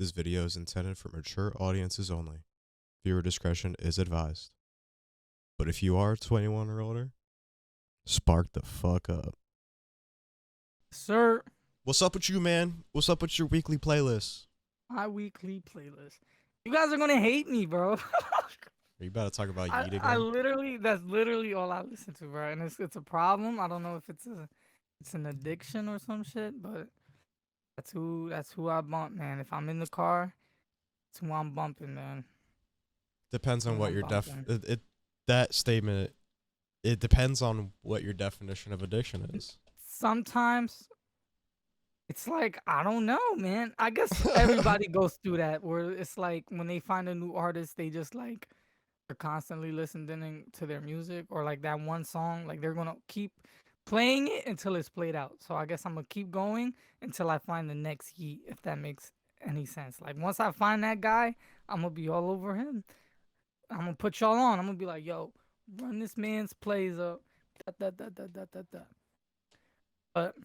This video is intended for mature audiences only. Viewer discretion is advised. But if you are 21 or older, spark the fuck up. Sir, What's up with you, man? What's up with your weekly playlist? my weekly playlist. You guys are gonna hate me, bro. Are you about to talk about I, Yeet I again? literally that's literally all I listen to, bro. And it's a problem. I don't know if it's an addiction or some shit, but that's who I bump, man. If I'm in the car, it's who I'm bumping, man. Depends on Who what I'm your bumping. that statement. It depends on what your definition of addiction is. Sometimes it's like I don't know, man. I guess everybody goes through that where it's like when they find a new artist, they just like are constantly listening to their music or like that one song, like they're gonna keep playing it until it's played out. So I guess I'm gonna keep going until I find the next Yeet, if that makes any sense. Like once I find that guy, I'm gonna be all over him. I'm gonna put y'all on. I'm gonna be like, yo, run this man's plays up. Da, da, da, da, da, da, da. But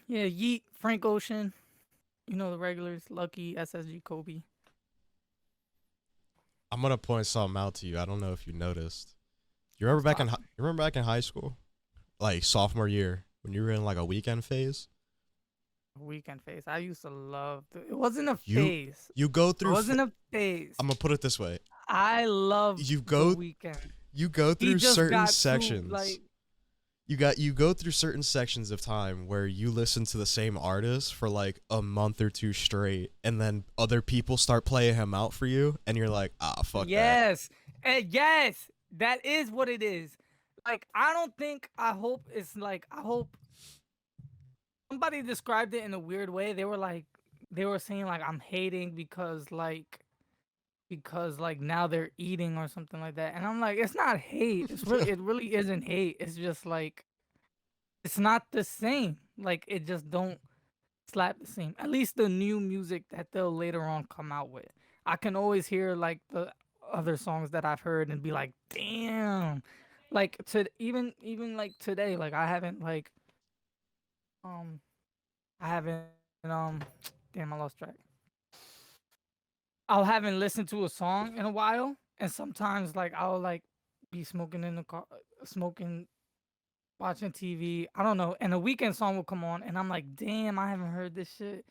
yeah, Yeet, Frank Ocean, you know the regulars, Lucky, SSG, Kobe. I'm gonna point something out to you. I don't know if you noticed. What's You poppin'? remember back in high school, like sophomore year, when you were in like a weekend phase? Weekend phase. I used to love. It wasn't a You phase. you go It through. wasn't a phase. I'm gonna put it this way. I loved You the go weekend. you go He through just certain got too sections. like You go through certain sections of time where you listen to the same artist for like a month or two straight, and then other people start playing him out for you, and you're like, ah, fuck that. yes. Yes, that is what it is. Like I don't think I hope it's like I hope somebody described it in a weird way. They were saying like I'm hating because like now they're eating or something like that. And I'm like, it's not hate. It really isn't hate. It's just like it's not the same. Like it just don't slap the same. At least the new music that they'll later on come out with. I can always hear like the other songs that I've heard and be like, damn. Like to even like today, like um I haven't damn I lost track. I haven't listened to a song in a while, and sometimes like I'll like be smoking in the car, smoking, watching TV. I don't know, and a weekend song will come on, and I'm like, damn, I haven't heard this shit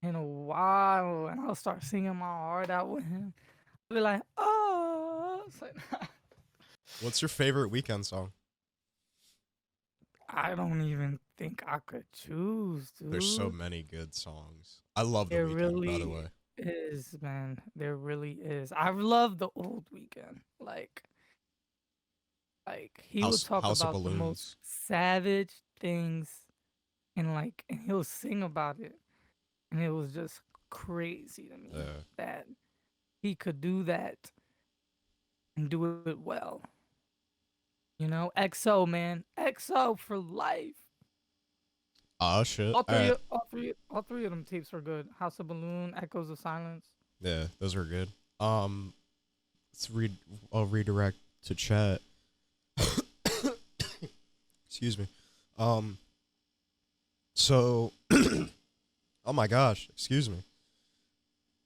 in a while, and I'll start singing my heart out with him. I'll be like, oh, it's like, What's your favorite weekend song? I don't even think I could choose, There's so dude. many good songs. I love The There Weekend, by the really way. is, man. There really is. I love the old weekend. Like he would talk House of about the most Balloons. savage things and he'll sing about it. And it was just crazy to me Yeah. that he could do that and do it well. You know, XO man, XO for life. Oh shit. All right. All three of them tapes were good. House of Balloon, Echoes of Silence. Yeah, those are good. Um, let's read. I'll redirect to chat. Excuse me. Um. So. Oh my gosh. Excuse me.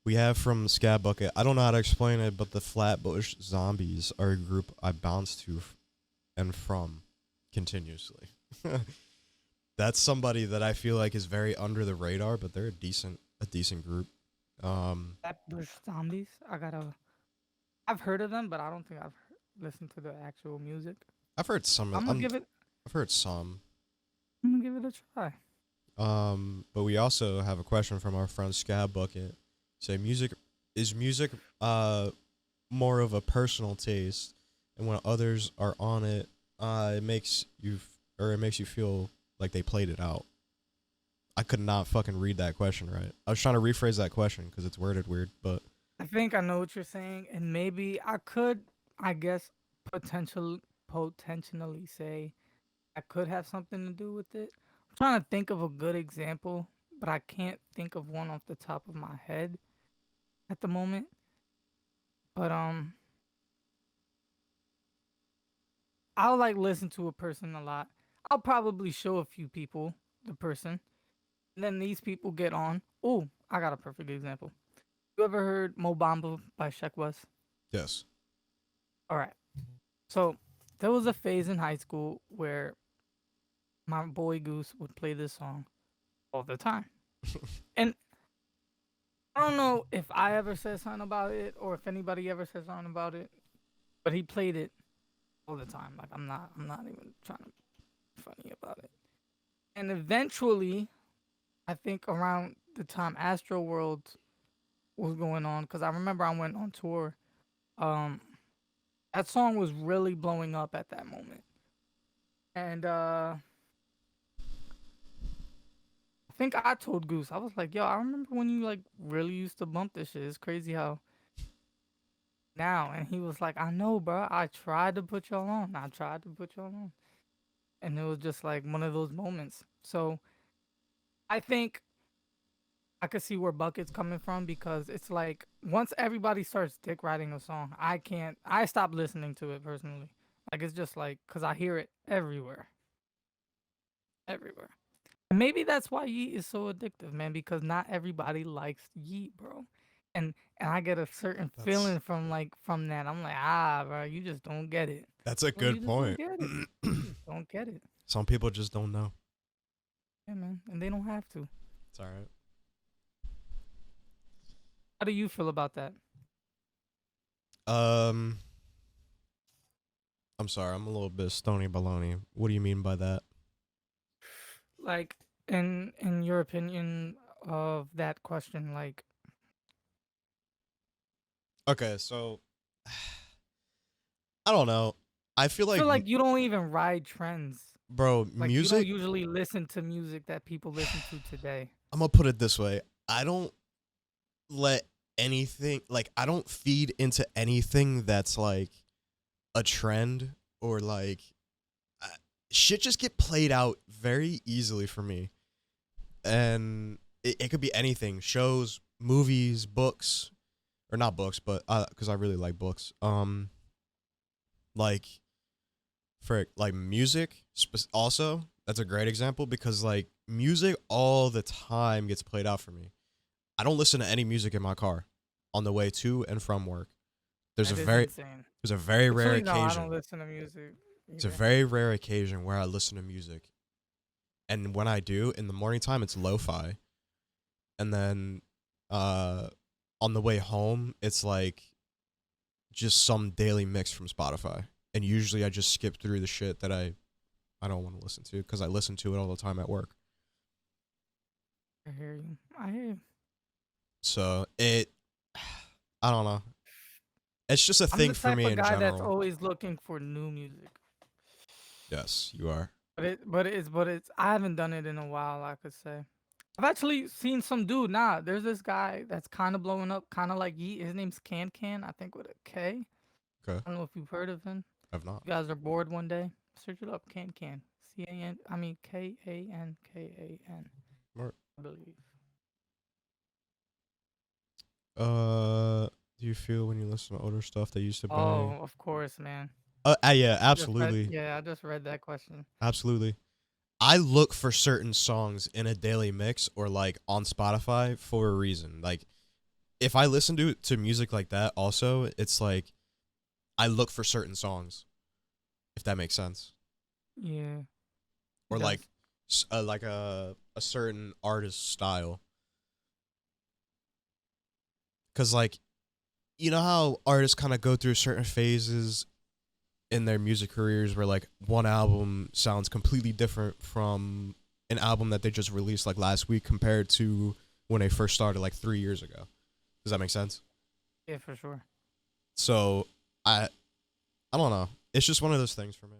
We have from Scab Bucket. I don't know how to explain it, but the Flatbush Zombies are a group I bounce to and from continuously. That's somebody that I feel like is very under the radar, but they're a decent group. Bush Zombies. I've heard of them, but I don't think listened to the actual music. I've heard some. I'm gonna give it. I've heard some. I'm gonna give it a try. But we also have a question from our friend Scab Bucket. Say, music more of a personal taste, and when others are on it, it makes you feel like they played it out. I could not fucking read that question right. I was trying to rephrase that question because it's worded weird, but I think I know what you're saying, and maybe I could, I guess, potentially say I could have something to do with it. I'm trying to think of a good example, but I can't think of one off the top of my head at the moment. But I'll like listen to a person a lot. I'll probably show a few people the person. And then these people get on. Oh, I got a perfect example. You ever heard Mo Bamba by Sheck West? Yes. All right. So there was a phase in high school where my boy Goose would play this song all the time. And I don't know if I ever said something about it or if anybody ever said something about it, but he played it all the time. Like I'm not even trying to be funny about it. And eventually, I think around the time Astro World was going on, because I remember I went on tour. Um, that song was really blowing up at that moment, and I think I told Goose, I was like, "Yo, I remember when you like really used to bump this shit. It's crazy how now." And he was like, "I know, bro. I tried to put y'all on. I tried to put y'all on." And it was just like one of those moments. So I think I could see where Bucket's coming from because it's like once everybody starts dick riding a song, I can't. I stopped listening to it personally. Like it's just like because I hear it everywhere, everywhere. And maybe that's why Yeet is so addictive, man. Because not everybody likes Yeet, bro. And I get a certain That's feeling from that. I'm like, bro, you just don't get it. that's a Bro, you good just don't point. get it. You just don't get it. Some people just don't know. Yeah, man. And they don't have to. It's all right. How do you feel about that? Um, I'm sorry. I'm a little bit stony baloney. What do you mean by that? Like, in your opinion of that question, like, Okay, so I don't know. I feel I feel like, like you don't even ride trends. bro, Like, you don't music. usually listen to music that people listen to today. I'm gonna put it this way. I don't let anything like I don't feed into anything that's like a trend or like uh, shit just get played out very easily for me. And it could be anything, shows, movies, books, or not books, but because I really like books. Like for like music, also that's a great example because like music all the time gets played out for me. I don't listen to any music in my car on the way to and from work. There's a That is very insane. there's a very rare Actually, no, I don't occasion. listen to music It's a either. very rare occasion where I listen to music, and when I do in the morning time, it's lo-fi, and then uh on the way home, it's like just some daily mix from Spotify. And usually I just skip through the shit that I don't want to listen to because I listen to it all the time at work. I hear you. I hear you. So I don't know. It's just a I'm thing the for type me of in guy that's general. always looking for new music. Yes, you are. But it's I haven't done it in a while, I could say. I've actually seen some dude. Nah, there's this guy that's kind of blowing up, kind of like Yeet. His name's Can Can, I think with a K. Okay, I don't know if you've heard of him. I've not. You guys are bored one day, search it up. Can Can. C-A-N. I mean K-A-N-K-A-N. Mar- I believe. Uh, do you feel when you listen to older stuff that used to bang? Oh, of course, man. Yeah, I just read. absolutely, Yeah, I just read that question. absolutely. I look for certain songs in a daily mix or like on Spotify for a reason. Like if I listen to music like that, also, it's like I look for certain songs, if that makes sense, Yeah, it or does. like a certain artist style. Cause like you know how artists kind of go through certain phases in their music careers where like one album sounds completely different from an album that they just released like last week compared to when they first started like 3 years ago. Does that make sense? Yeah, for sure. So I I don't know. It's just one of those things for me.